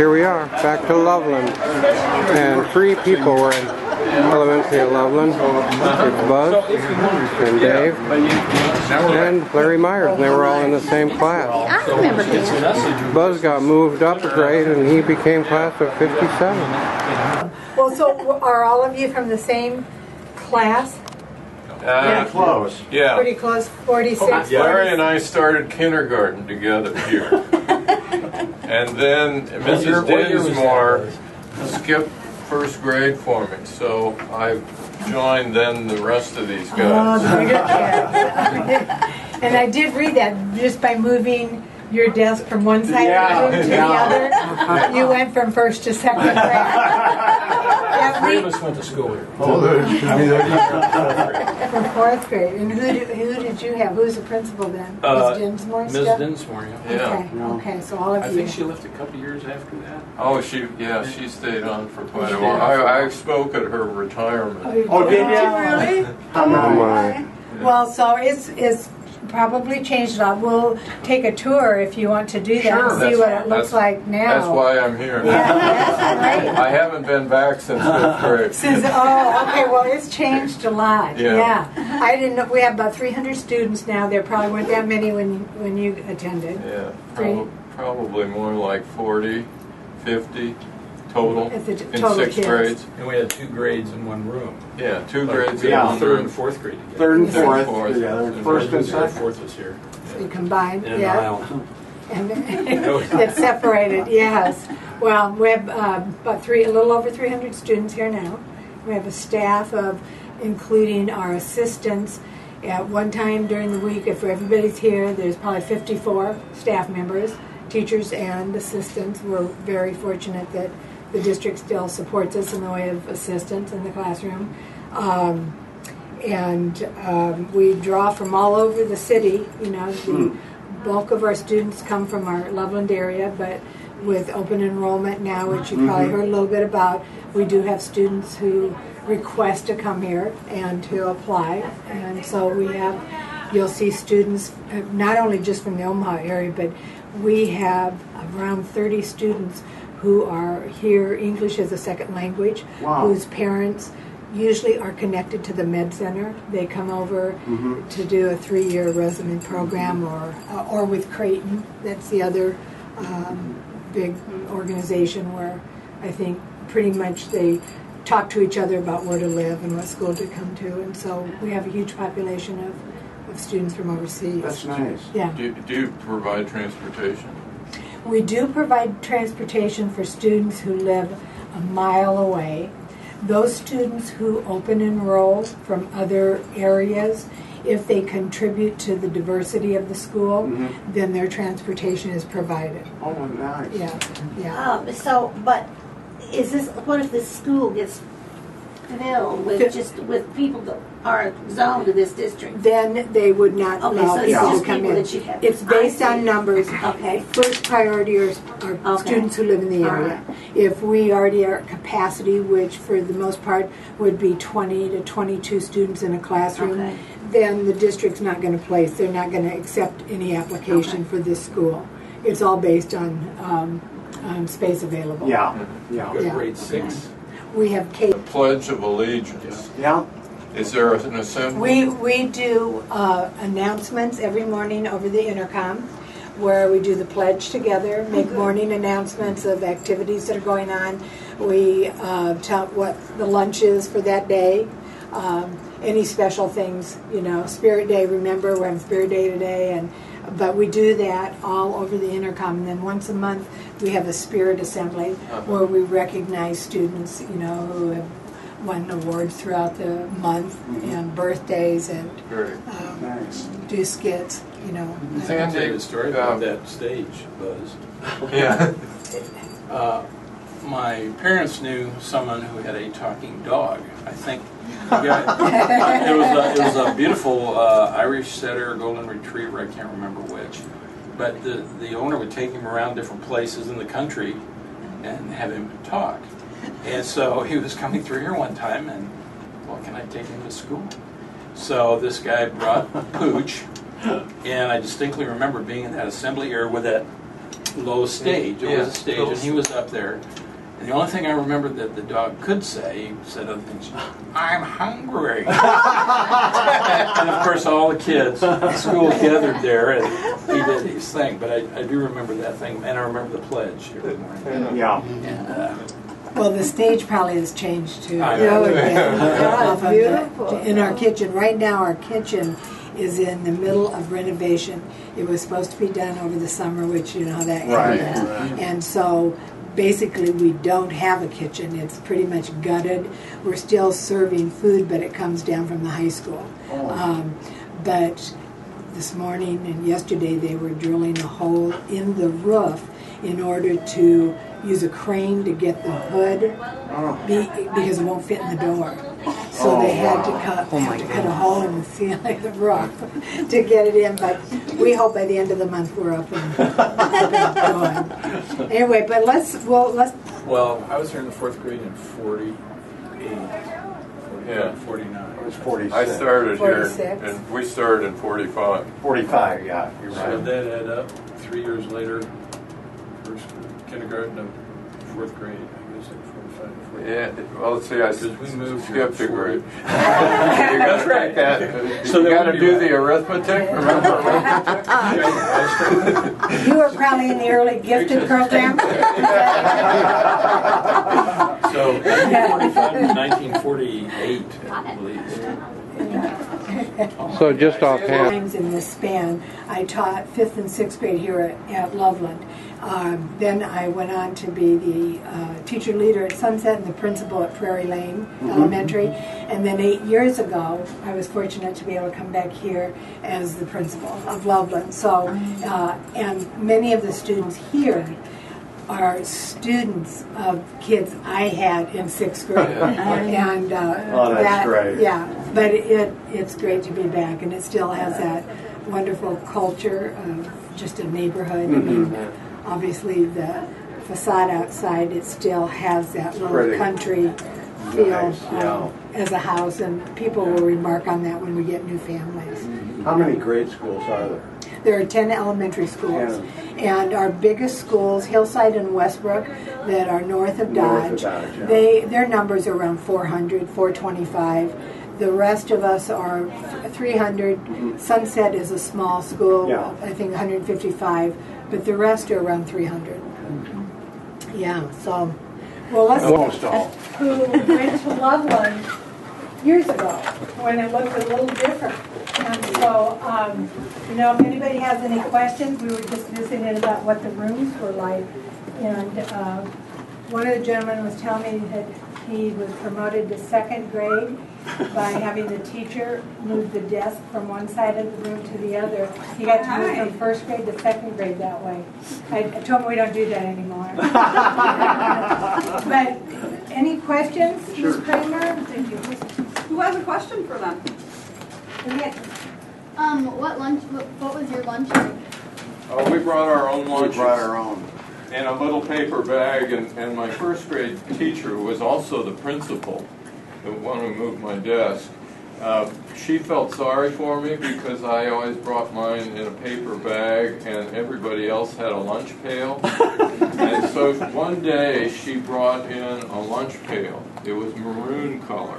here we are, back to Loveland, and 3 people were in elementary at Loveland. It's Buzz, and Dave, and Larry Myers, and they were all in the same class. I remember that. Buzz got moved up a grade, and he became class of 57. Well, so are all of you from the same class? Close. Yeah. Pretty close, 46. Larry and I started kindergarten together here. And then Mrs. Dinsmore skipped first grade for me, so I joined then the rest of these guys. Oh, good kids. And I did read that just by moving your desk from one side of the room to the other, you went from first to second grade. Three of us went to school here. From 4th grade. And who did you have? Who's the principal then? Ms. Dinsmore? Ms. Dinsmore, yeah. Okay, so all of you. I think she left a couple years after that. Oh, she stayed on for quite a while. I spoke at her retirement. Oh, did you really? Oh my. Well, so it's probably changed a lot. We'll take a tour if you want to do that and see what it looks like now. That's why I'm here. Yeah, that's great. I haven't been back since 5th grade. Okay, well, it's changed a lot. Yeah. I didn't know, we have about 300 students now. There probably weren't that many when you attended. Yeah, probably more like 40, 50 total in 6 grades. And we had 2 grades in one room. Yeah, 2 grades in Yeah, one 3rd room. and 4th grade together. 3rd and 4th together. 1st and 2nd. 4th was here. So you combined, In an yeah. aisle. And it's separated, yes. Well, we have about a little over 300 students here now. We have a staff of, including our assistants. At one time during the week, if everybody's here, there's probably 54 staff members, teachers and assistants. We're very fortunate that the district still supports us in the way of assistants in the classroom. We draw from all over the city. You know, the bulk of our students come from our Loveland area, but with open enrollment now, which you probably heard a little bit about, we do have students who request to come here and to apply. And so you'll see students not only just from the Omaha area, but we have around 30 students who are here English as a second language, whose parents usually are connected to the Med Center. They come over to do a 3-year resident program, or with Creighton. That's the other big organization where I think pretty much they talk to each other about where to live and what school to come to. And so we have a huge population of students from overseas. That's nice. Yeah. Do you provide transportation? We do provide transportation for students who live a mile away. Those students who open enroll from other areas, if they contribute to the diversity of the school, then their transportation is provided. Oh, nice. Yeah. But is this, what if the school gets filled with people that are zoned to this district? Then they would not allow so people it's to come people in. that you have. It's based on numbers. Okay. First priority are students who live in the area. If we already are at capacity, which for the most part would be 20 to 22 students in a classroom, then the district's not going to place. They're not going to accept any application for this school. It's all based on space available. Good grade 6. We have K. Pledge of Allegiance. Yeah. Is there an assembly? We do announcements every morning over the intercom, where we do the pledge together, make morning announcements of activities that are going on. We tell what the lunch is for that day, any special things, Spirit Day, remember we're having Spirit Day today, but we do that all over the intercom. And then once a month we have a Spirit Assembly where we recognize students, who have won awards throughout the month, and birthdays, and do skits, I'll tell you a story about that stage, Buzz. Yeah. My parents knew someone who had a talking dog. I think it was a beautiful Irish setter, golden retriever. I can't remember which. But the owner would take him around different places in the country and have him talk. And so he was coming through here one time, and, well, can I take him to school? So this guy brought Pooch, and I distinctly remember being in that assembly area with that low stage. It was a stage, and he was up there. And the only thing I remember that the dog could say, he said other things, "I'm hungry." And of course, all the kids at school gathered there, and he did his thing. But I do remember that thing, and I remember the pledge every morning. Yeah. And, Well, the stage probably has changed too. I know. Yeah, beautiful. In our kitchen, right now our kitchen is in the middle of renovation. It was supposed to be done over the summer, which you know how that Right. ended. And so basically we don't have a kitchen. It's pretty much gutted. We're still serving food, but it comes down from the high school. But this morning and yesterday they were drilling a hole in the roof in order to use a crane to get the hood because it won't fit in the door. So they had to cut a hole in the ceiling of the roof to get it in. But we hope by the end of the month we're up and going. Anyway, but let's. Well, I was here in the 4th grade in 48, 49. It was 46. I started 46. here, and we started in 45. 45, yeah, you're So right. that add up 3 years later, first kindergarten to 4th grade. I guess like 45 to 48. Yeah, well, let's see, I Because we moved here skipped a before. grade. That's right. So you got to do the arithmetic. Remember arithmetic? You were probably in the early gifted program. So 1945 to 1948, I believe. So just offhand, Times in this span, I taught 5th and 6th grade here at Loveland. Then I went on to be the teacher leader at Sunset and the principal at Prairie Lane Elementary. And then 8 years ago, I was fortunate to be able to come back here as the principal of Loveland. So, and many of the students here are students of kids I had in 6th grade. And that's great. Yeah, but it's great to be back, and it still has that wonderful culture of just a neighborhood. I mean, obviously the facade outside, it still has that little Pretty. country feel Nice, yeah. as a house, and people will remark on that when we get new families. How many grade schools are there? There are 10 elementary schools, and our biggest schools, Hillside and Westbrook, that are north of Dodge, yeah. their numbers are around 400, 425. The rest of us are 300. Sunset is a small school, Yeah. I think 155, but the rest are around 300. Yeah, so, well, let's Almost all. who went to Loveland years ago when it looked a little different. And so, you know, if anybody has any questions, we were just visiting about what the rooms were like. And one of the gentlemen was telling me that he was promoted to 2nd grade by having the teacher move the desk from one side of the room to the other. He got to move from 1st grade to 2nd grade that way. I told him we don't do that anymore. But any questions, Ms. Kramer? Thank you. Who has a question for them? What was your lunch like? Oh, we brought our own We lunches. brought our own. In a little paper bag, and my 1st grade teacher was also the principal, the one who moved my desk. She felt sorry for me because I always brought mine in a paper bag and everybody else had a lunch pail. And so one day she brought in a lunch pail. It was maroon color.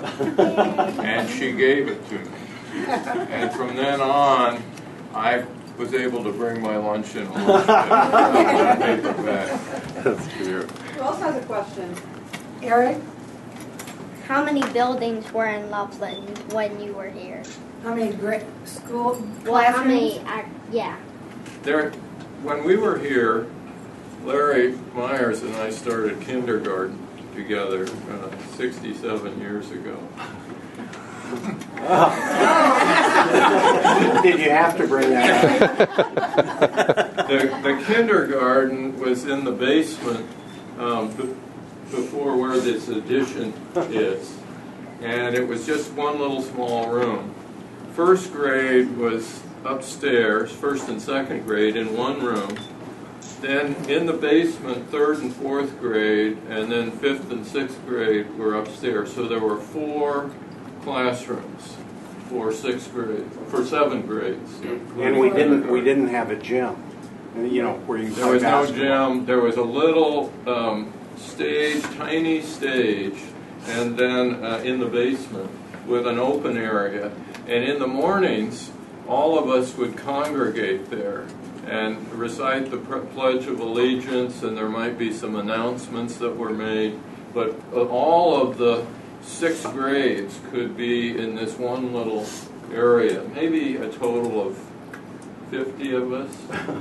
And she gave it to me. And from then on, I was able to bring my lunch in a lunch paper bag. that's cute. Who else has a question? Eric, How many buildings were in Loveland when you were here? how many school Well, how classrooms? many? Yeah. When we were here, Larry Myers and I started kindergarten together 67 years ago. Did you have to bring that up? The kindergarten was in the basement before where this addition is, and it was just one little small room. 1st grade was upstairs, 1st and 2nd grade in one room. Then in the basement, 3rd and 4th grade, and then 5th and 6th grade were upstairs. So there were 4 classrooms for 6th grade, for 7 grades. And we didn't have a gym. And, you know, where you can There play was no basketball. gym. There was a little stage, tiny stage, and then in the basement with an open area. And in the mornings, all of us would congregate there and recite the Pledge of Allegiance, and there might be some announcements that were made. But all of the 6th grades could be in this one little area, maybe a total of 50 of us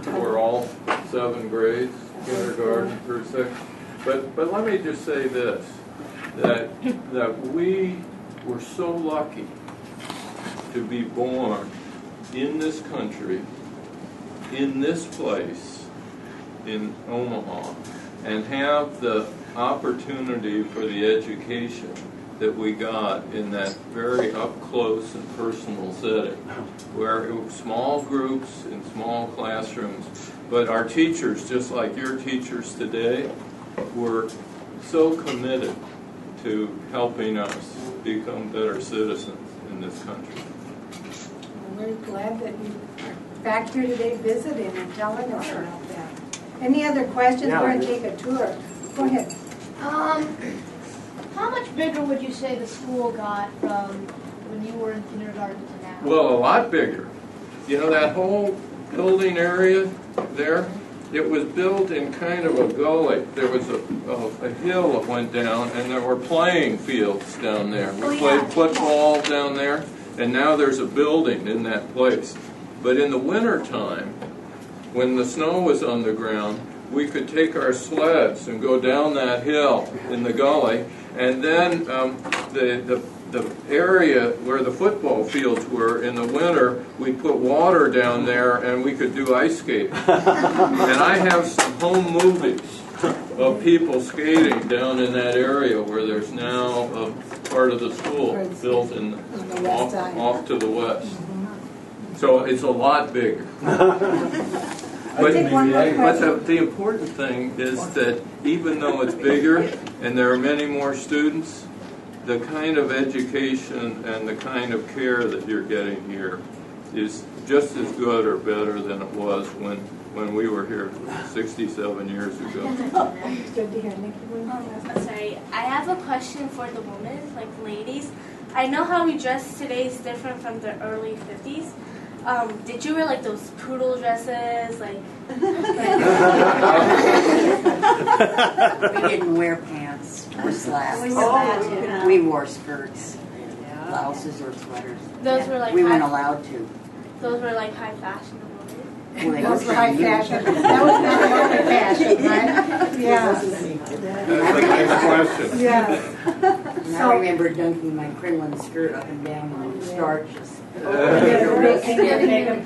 for all 7 grades, kindergarten through 6th. But let me just say this, that we were so lucky to be born in this country, in this place, in Omaha, and have the opportunity for the education that we got in that very up-close and personal setting, where it was small groups in small classrooms, but our teachers, just like your teachers today, were so committed to helping us become better citizens in this country. We're glad that you're back here today visiting and telling us about that. Any other questions? Yeah. We're going to take a tour. Go ahead. How much bigger would you say the school got from when you were in kindergarten to now? Well, a lot bigger. You know, that whole building area there, it was built in kind of a gully. There was a hill that went down, and there were playing fields down there. We played football down there, and now there's a building in that place. But in the wintertime, when the snow was on the ground, we could take our sleds and go down that hill in the gully, and then the area where the football fields were in the winter, we put water down there and we could do ice skating. And I have some home movies of people skating down in that area where there's now a part of the school built off to the west. So it's a lot bigger. But the important thing is that even though it's bigger and there are many more students, the kind of education and the kind of care that you're getting here is just as good or better than it was when we were here 67 years ago. Good to hear. Nikki, Sorry, I have a question for the women, like ladies. I know how we dress today is different from the early 50s. Did you wear like those poodle dresses, like? We didn't wear pants or slacks. We wore skirts, blouses or sweaters. Those were like we weren't allowed to. Those were like high fashion. Those were high fashion. That was not the only fashion, right? Yeah. That's a nice question. Yeah. And I remember dunking my crinoline skirt up and down in the starch. And hanging up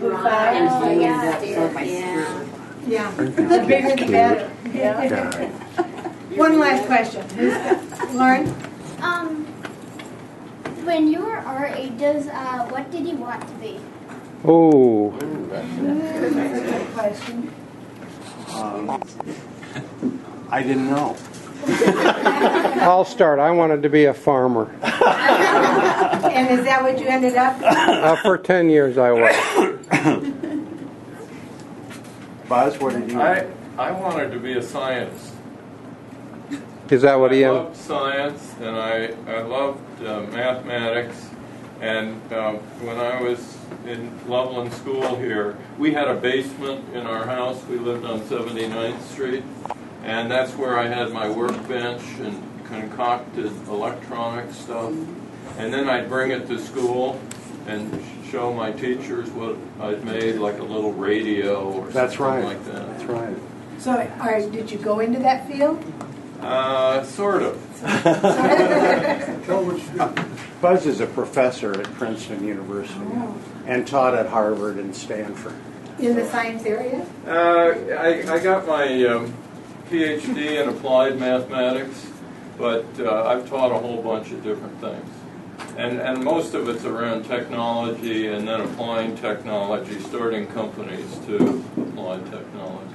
so my skirt. Yeah, the bigger the better. Yeah. One last question. Lauren? When you were our ages, what did you want to be? Oh. Good question. I didn't know. I'll start. I wanted to be a farmer. And is that what you ended up? For 10 years I was. Buzz, what did you I wanted to be a scientist. Is that what he I loved science, and I loved mathematics. And when I was in Loveland School here, we had a basement in our house. We lived on 79th Street, and that's where I had my workbench and concocted electronic stuff. And then I'd bring it to school and show my teachers what I'd made, like a little radio or something like that. That's right. So, did you go into that field? Sort of. Buzz is a professor at Princeton University and taught at Harvard and Stanford. In the science area? I got my PhD in applied mathematics, but I've taught a whole bunch of different things. And most of it's around technology and then applying technology, starting companies to apply technology.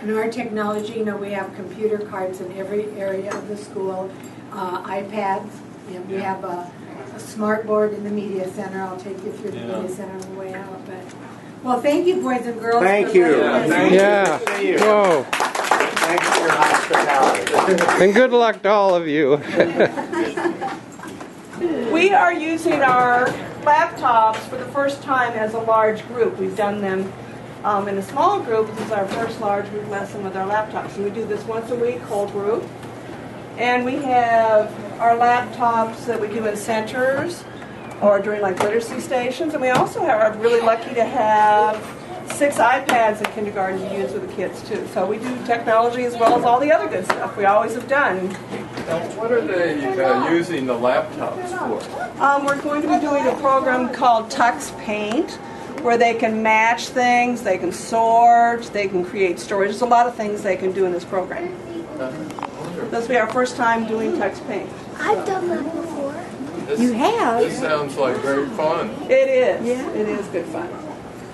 In our technology, we have computer cards in every area of the school, iPads, and we have a smart board in the media center. I'll take you through the media center on the way out. But Well, thank you, boys and girls. Thank you. Yeah. Whoa. Thanks for your hospitality. And good luck to all of you. We are using our laptops for the first time as a large group. We've done them in a small group. This is our first large group lesson with our laptops. And we do this once a week, whole group. And we have our laptops that we do in centers or during like literacy stations. And we also are really lucky to have 6 iPads in kindergarten to use with the kids too. So we do technology as well as all the other good stuff we always have done. Now, what are they using the laptops for? We're going to be doing a program called Tux Paint, where they can match things, they can sort, they can create stories. There's a lot of things they can do in this program. This will be our first time doing Tux Paint. I've done that before. You have? This sounds like great fun. It is. Yeah. It is good fun.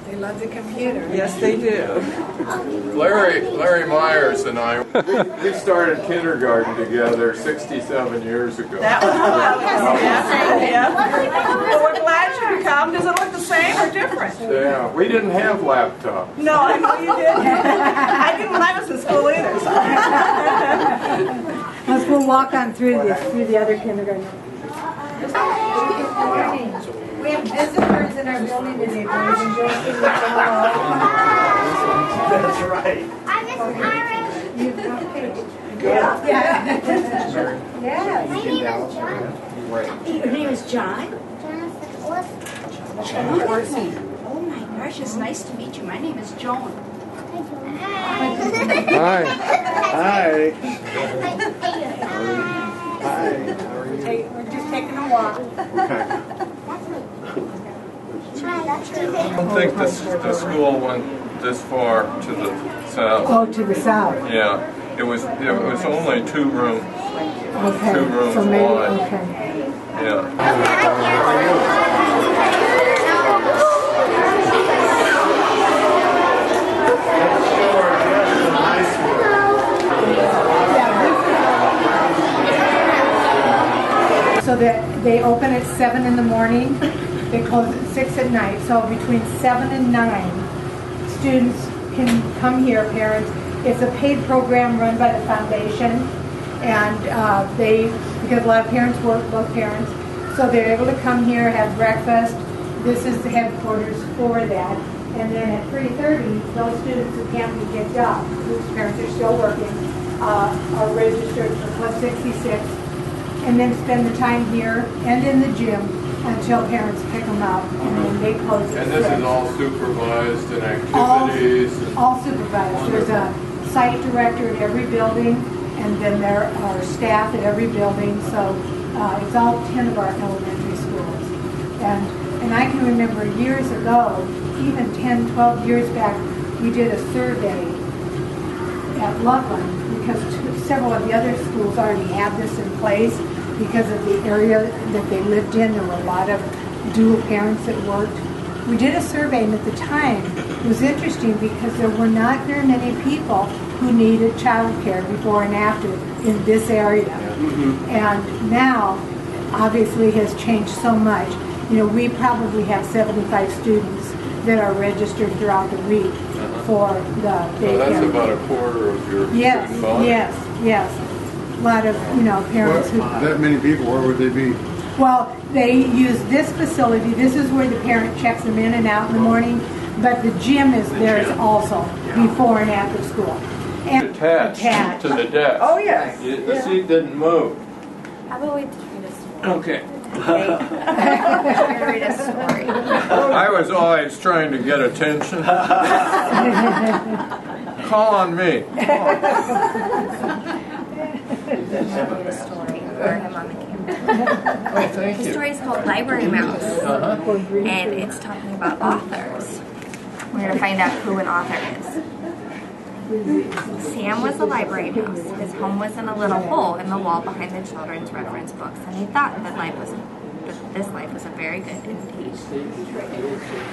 They love the computer. Yes, they do. Larry Myers and I, we started kindergarten together 67 years ago. That was yeah. Well, we're glad you could come. Does it look the same or different? Yeah, we didn't have laptops. No, I know you didn't. I didn't when I was in school either. So. Let's we'll walk on through the other kindergarten. We have visitors in our building today, boys and girls. That's right. I'm Miss Irish. Yeah. My name is John. Your name is John? Oh my gosh, it's nice to meet you. My name is Joan. Hi. Hi. Hi. Hey, we're just taking a walk. I don't think the school went this far to the south. Oh, to the south. Yeah, it was only 2 rooms. Okay. 2 rooms So maybe, wide. okay. Yeah. So that they open at 7 in the morning, they close at 6 at night. So between 7 and 9, students can come here, parents. It's a paid program run by the foundation, and because a lot of parents work, both parents, so they're able to come here, have breakfast. This is the headquarters for that. And then at 3:30, those students who can't be picked up, whose parents are still working, are registered for Plus 66. And then spend the time here and in the gym until parents pick them up, and then they close at And this 6. is all supervised and activities. All supervised. There's a site director at every building, and then there are staff at every building. So it's all 10 of our elementary schools. And I can remember years ago, even 10, 12 years back, we did a survey at Loveland because several of the other schools already have this in place because of the area that they lived in. There were a lot of dual parents that worked. We did a survey, and at the time it was interesting because there were not very many people who needed childcare before and after in this area. And now, obviously, has changed so much. You know, we probably have 75 students that are registered throughout the week for the daycare. So that's about a quarter of your student body. Yes. A lot of, parents who... That many people, where would they be? Well, they use this facility. This is where the parent checks them in and out in the morning, but the gym is theirs also, before and after school. And Attached to the desk. Oh, yes. The seat didn't move. How about we read a story? Okay. I'm going to read a story. I was always trying to get attention. Call on me. The story for him on the camera. The story is called Library Mouse, and it's talking about authors. We're going to find out who an author is. Sam was a library mouse. His home was in a little hole in the wall behind the children's reference books, and he thought that this life was a very good indeed.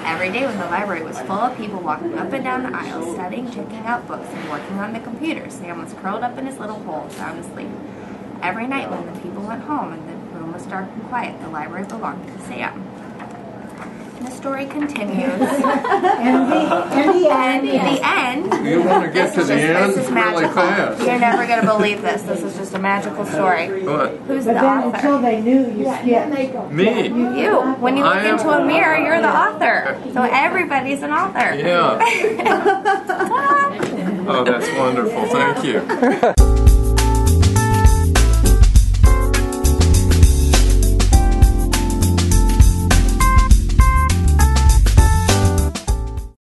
Every day when the library was full of people walking up and down the aisles, studying, checking out books, and working on the computer, Sam was curled up in his little hole, sound asleep. Every night when the people went home and the room was dark and quiet, the library belonged to Sam. In the story continues. And the end. You want to get to the end This is really magical. fast. You're never going to believe this. This is just a magical story. What? Who's But the then author? until they knew, you skipped. Me? You. When you look I am- into a mirror, you're the author. So everybody's an author. Yeah. Oh, that's wonderful. Thank you.